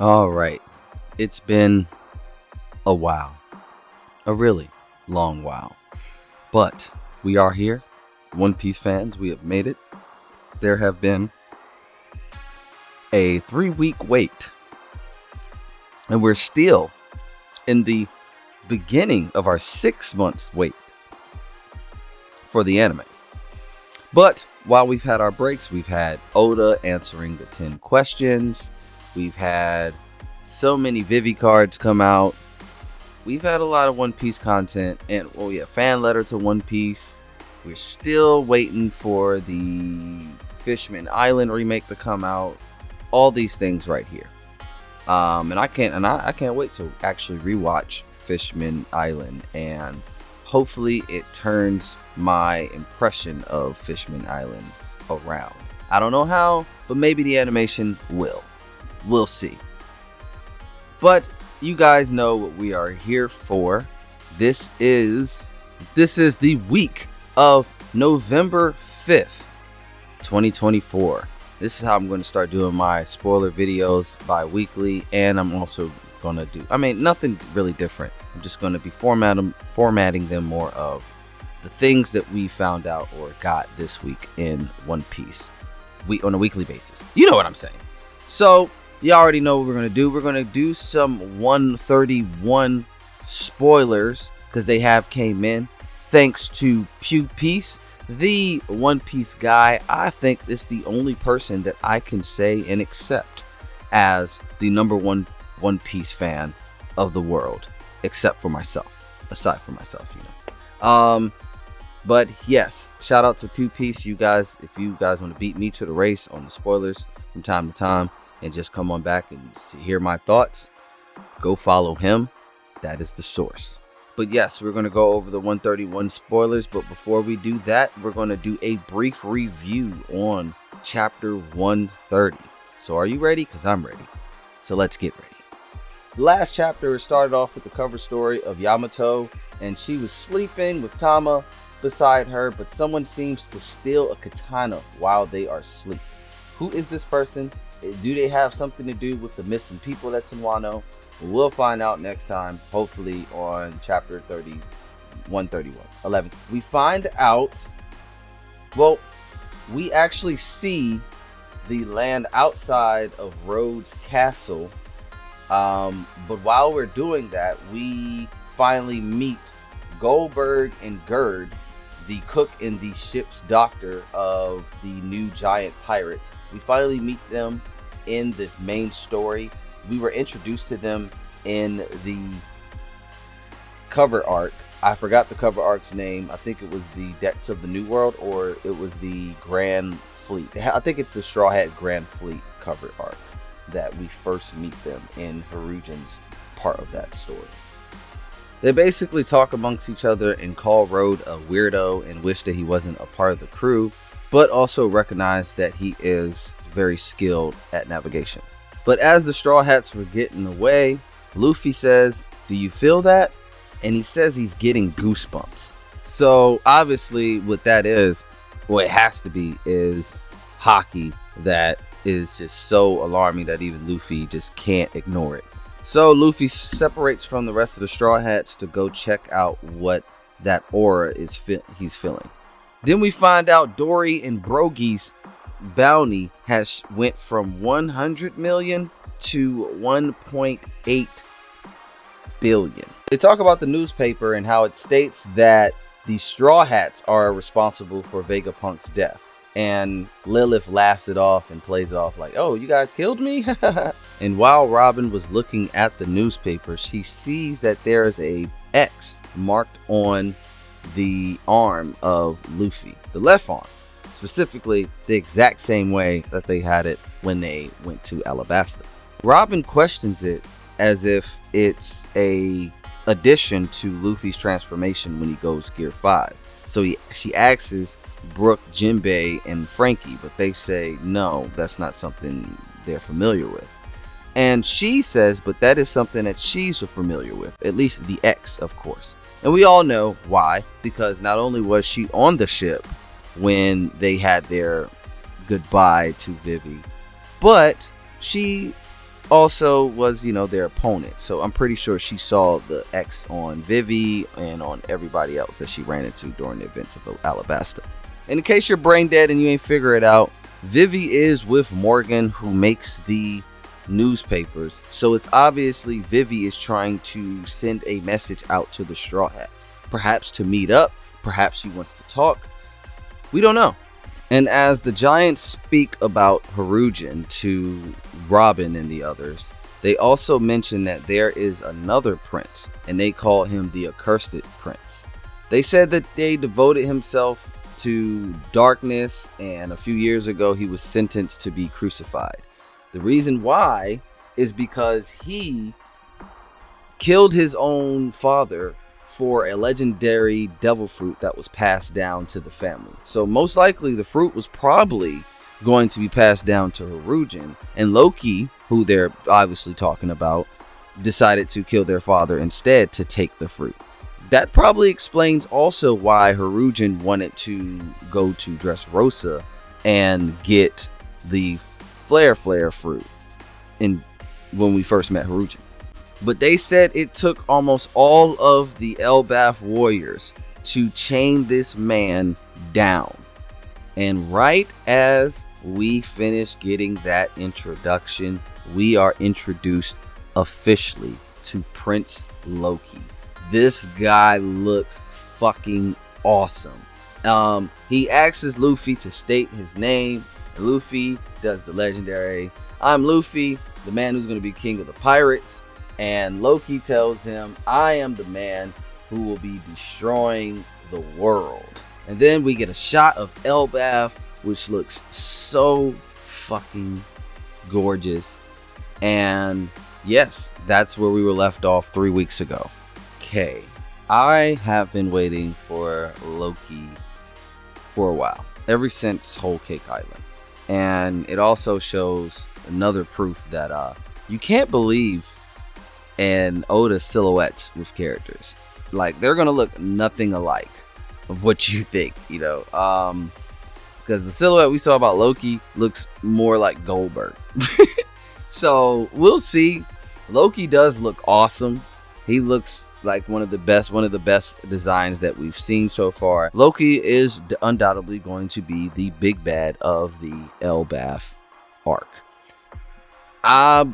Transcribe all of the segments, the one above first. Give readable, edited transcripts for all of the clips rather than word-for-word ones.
All right. It's been a while, a really long while, but we are here. One Piece fans, we have made it. There have been a 3-week wait, and we're still in the beginning of our 6 months wait for the anime. But while we've had our breaks, we've had Oda answering the 10 questions. We've had so many Vivi cards come out. We've had a lot of One Piece content, and fan letter to One Piece. We're still waiting for the Fishman Island remake to come out. All these things right here. And I can't wait to actually rewatch Fishman Island, and hopefully it turns my impression of Fishman Island around. I don't know how, but maybe the animation will. We'll see. But you guys know what we are here for. This is the week of November 5th, 2024. This is how I'm going to start doing my spoiler videos bi-weekly, and I'm also going to do, nothing really different. I'm just going to be formatting them more of the things that we found out or got this week in One Piece on a weekly basis. You know what I'm saying. So you already know what we're going to do. We're going to do some 131 spoilers because they have came in. Thanks to Piece, the One Piece guy. I think is the only person that I can say and accept as the number one One Piece fan of the world, except for myself. Aside from myself, But yes, shout out to Piece. You guys, if you guys want to beat me to the race on the spoilers from time to time, and just come on back and hear my thoughts, go follow him. That is the source. But yes, we're going to go over the 131 spoilers. But before we do that, we're going to do a brief review on chapter 130. So are you ready? Because I'm ready. So let's get ready. The last chapter started off with the cover story of Yamato, and she was sleeping with Tama beside her, but someone seems to steal a katana while they are asleep. Who is this person? Do they have something to do with the missing people that's in Wano? We'll find out next time, hopefully on chapter 131. We find out, we actually see the land outside of Rhodes Castle. But while we're doing that, we finally meet Goldberg and Gerd, the cook and the ship's doctor of the new giant pirates. We finally meet them in this main story. We were introduced to them in the cover arc. I forgot the cover arc's name. I think it was the Depths of the New World, or it was the Grand Fleet. I think it's the Straw Hat Grand Fleet cover arc that we first meet them in Harujin's part of that story. They basically talk amongst each other and call Road a weirdo and wish that he wasn't a part of the crew, but also recognize that he is very skilled at navigation. But as the Straw Hats were getting away, Luffy says, "Do you feel that?" And he says he's getting goosebumps. So obviously what that is, what it has to be, is hockey that is just so alarming that even Luffy just can't ignore it. So Luffy separates from the rest of the Straw Hats to go check out what that aura is he's feeling. Then we find out Dory and Brogy's bounty has went from 100 million to 1.8 billion. They talk about the newspaper and how it states that the Straw Hats are responsible for Vegapunk's death. And Lilith laughs it off and plays it off like, "Oh, you guys killed me?" And while Robin was looking at the newspaper, she sees that there is a X marked on the arm of Luffy, the left arm, specifically the exact same way that they had it when they went to Alabasta. Robin questions it as if it's a addition to Luffy's transformation when he goes Gear 5. So she asks Brooke, Jinbei, and Frankie, but they say no, that's not something they're familiar with. And she says, but that is something that she's familiar with, at least the X, of course. And we all know why, because not only was she on the ship when they had their goodbye to Vivi, but she also was, their opponent. So I'm pretty sure she saw the X on Vivi and on everybody else that she ran into during the events of Alabasta. In case you're brain dead and you ain't figure it out, Vivi is with Morgan, who makes the newspapers. So it's obviously Vivi is trying to send a message out to the Straw Hats. Perhaps to meet up. Perhaps she wants to talk. We don't know. And as the Giants speak about Harujin to Robin and the others, they also mention that there is another prince, and they call him the Accursed Prince. They said that they devoted himself to darkness, and a few years ago he was sentenced to be crucified. The reason why is because he killed his own father for a legendary devil fruit that was passed down to the family. So most likely the fruit was probably going to be passed down to Harujin, and Loki, who they're obviously talking about, decided to kill their father instead to take the fruit. That probably explains also why Harujin wanted to go to Dressrosa and get the Flare fruit when we first met Harujin. But they said it took almost all of the Elbaf warriors to chain this man down. And right as we finish getting that introduction, we are introduced officially to Prince Loki. This guy looks fucking awesome. He asks Luffy to state his name. Luffy does the legendary, "I'm Luffy, the man who's going to be king of the pirates." And Loki tells him, "I am the man who will be destroying the world." And then we get a shot of Elbaf, which looks so fucking gorgeous. And yes, that's where we were left off 3 weeks ago. Okay, I have been waiting for Loki for a while, ever since Whole Cake Island. And it also shows another proof that you can't believe and Oda silhouettes with characters. Like, they're gonna look nothing alike of what you think, because the silhouette we saw about Loki looks more like Goldberg. So we'll see. Loki does look awesome. He looks like one of the best designs that we've seen so far. Loki is undoubtedly going to be the big bad of the Elbaf arc. I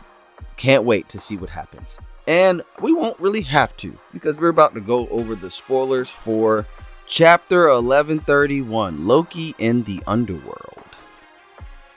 can't wait to see what happens. And we won't really have to, because we're about to go over the spoilers for Chapter 1131, Loki in the Underworld.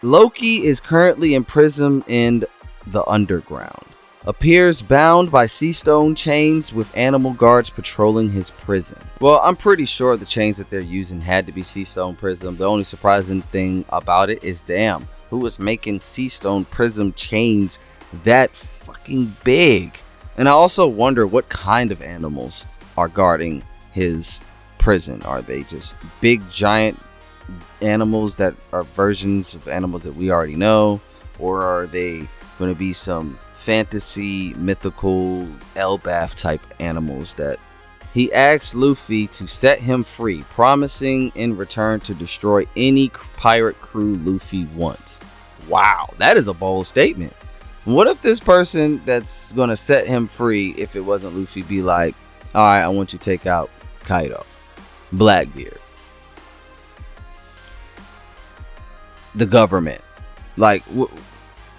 Loki is currently imprisoned in the underground. Appears bound by sea stone chains with animal guards patrolling his prison. Well, I'm pretty sure the chains that they're using had to be sea stone prism. The only surprising thing about it is, damn, who was making sea stone prism chains that fucking big? And I also wonder what kind of animals are guarding his prison. Are they just big giant animals that are versions of animals that we already know? Or are they going to be some fantasy, mythical, Elbaf type animals that he asks Luffy to set him free, promising in return to destroy any pirate crew Luffy wants? Wow, that is a bold statement. What if this person that's going to set him free, if it wasn't Luffy, be like, "Alright, I want you to take out Kaido, Blackbeard, the government." Like, what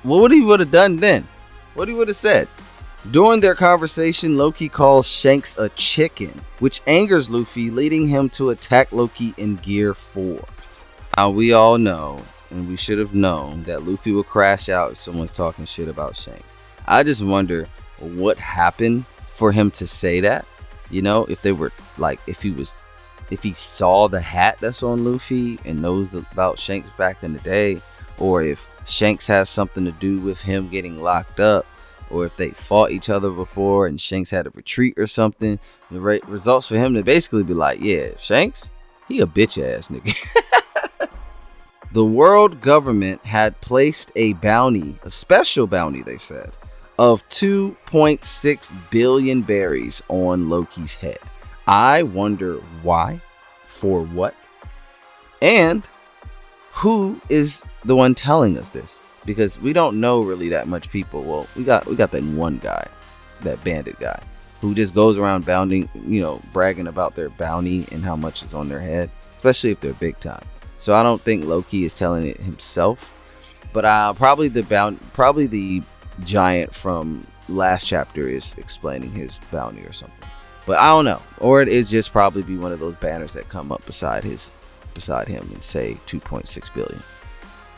would he would have done then? What he would have said? During their conversation, Loki calls Shanks a chicken, which angers Luffy, leading him to attack Loki in Gear 4. Now, we all know, and we should have known, that Luffy will crash out if someone's talking shit about Shanks. I just wonder what happened for him to say that. If they were like, if he saw the hat that's on Luffy and knows about Shanks back in the day, or if Shanks has something to do with him getting locked up, or if they fought each other before and Shanks had a retreat or something. The results for him to basically be like, yeah, Shanks, he a bitch ass nigga. The world government had placed a bounty, a special bounty, they said, of 2.6 billion berries on Loki's head. I wonder why, for what, and who is the one telling us this? because we don't know really that much people. Well, we got that one guy, that bandit guy, who just goes around bounding, bragging about their bounty and how much is on their head, especially if they're big time. So I don't think Loki is telling it himself, but probably the giant from last chapter is explaining his bounty or something. But I don't know, or it'd just probably be one of those banners that come up beside him and say 2.6 billion.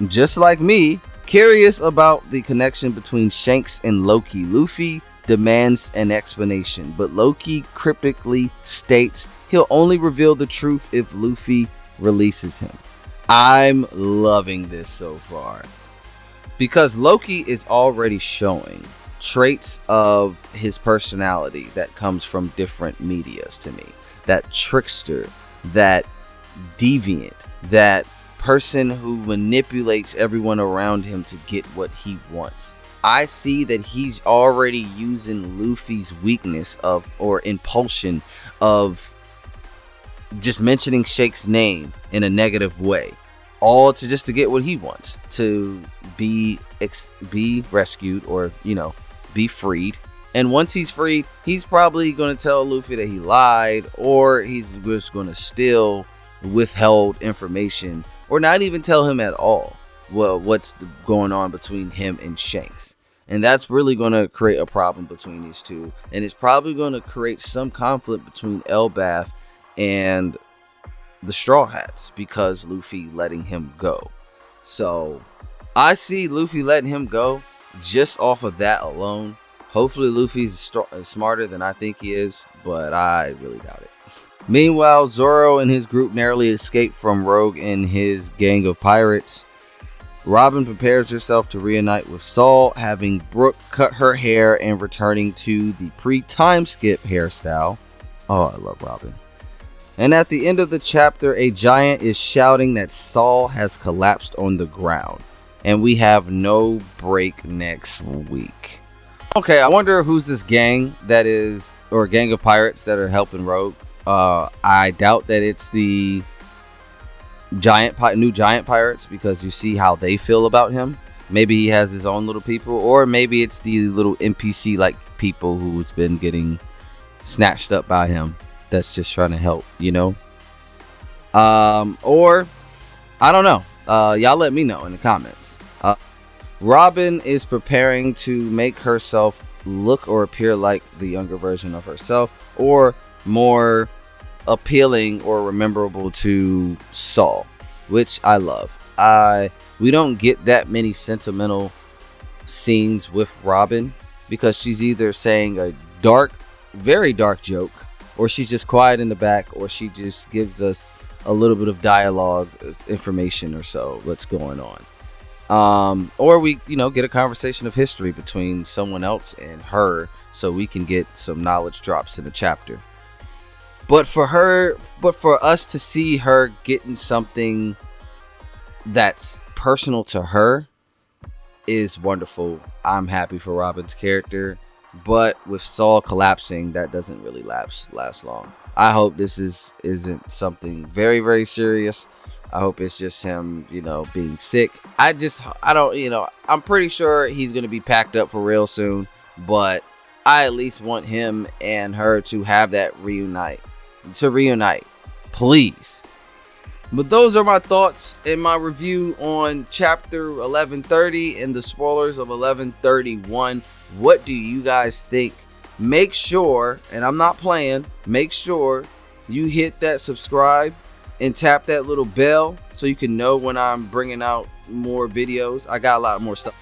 Just like me, curious about the connection between Shanks and Loki, Luffy demands an explanation, but Loki cryptically states he'll only reveal the truth if Luffy releases him. I'm loving this so far, because Loki is already showing traits of his personality that comes from different medias to me. That trickster, that deviant, that person who manipulates everyone around him to get what he wants. I see that he's already using Luffy's weakness or impulsion of just mentioning Shake's name in a negative way, all to get what he wants, to be rescued or be freed. And once he's freed, he's probably going to tell Luffy that he lied, or he's just going to steal withheld information, or not even tell him at all what's going on between him and Shanks. And that's really going to create a problem between these two, and it's probably going to create some conflict between Elbaf and the Straw Hats because Luffy letting him go. So I see Luffy letting him go just off of that alone. Hopefully Luffy's smarter than I think he is, but I really doubt it. Meanwhile, Zoro and his group narrowly escape from Rogue and his gang of pirates. Robin prepares herself to reunite with Saul, having Brooke cut her hair and returning to the pre-time skip hairstyle. Oh, I love Robin. And at the end of the chapter, a giant is shouting that Saul has collapsed on the ground, and we have no break next week. Okay, I wonder who's this gang that is, or gang of pirates that are helping Rogue. I doubt that it's the new giant pirates, because you see how they feel about him. Maybe he has his own little people, or maybe it's the little NPC like people who's been getting snatched up by him that's just trying to help, or I don't know. Y'all let me know in the comments. Robin is preparing to make herself look or appear like the younger version of herself, or more appealing or rememberable to Saul, which I love. We don't get that many sentimental scenes with Robin, because she's either saying a very dark joke, or she's just quiet in the back, or she just gives us a little bit of dialogue information or so what's going on. Or we get a conversation of history between someone else and her, so we can get some knowledge drops in the chapter. But for us to see her getting something that's personal to her is wonderful. I'm happy for Robin's character, but with Saul collapsing, that doesn't really last long. I hope this isn't something very, very serious. I hope it's just him, being sick. I'm pretty sure he's going to be packed up for real soon, but I at least want him and her to have that reunite, please. But those are my thoughts in my review on chapter 1130 and the spoilers of 1131. What do you guys think? Make sure, and I'm not playing, make sure you hit that subscribe and tap that little bell so you can know when I'm bringing out more videos. I got a lot more stuff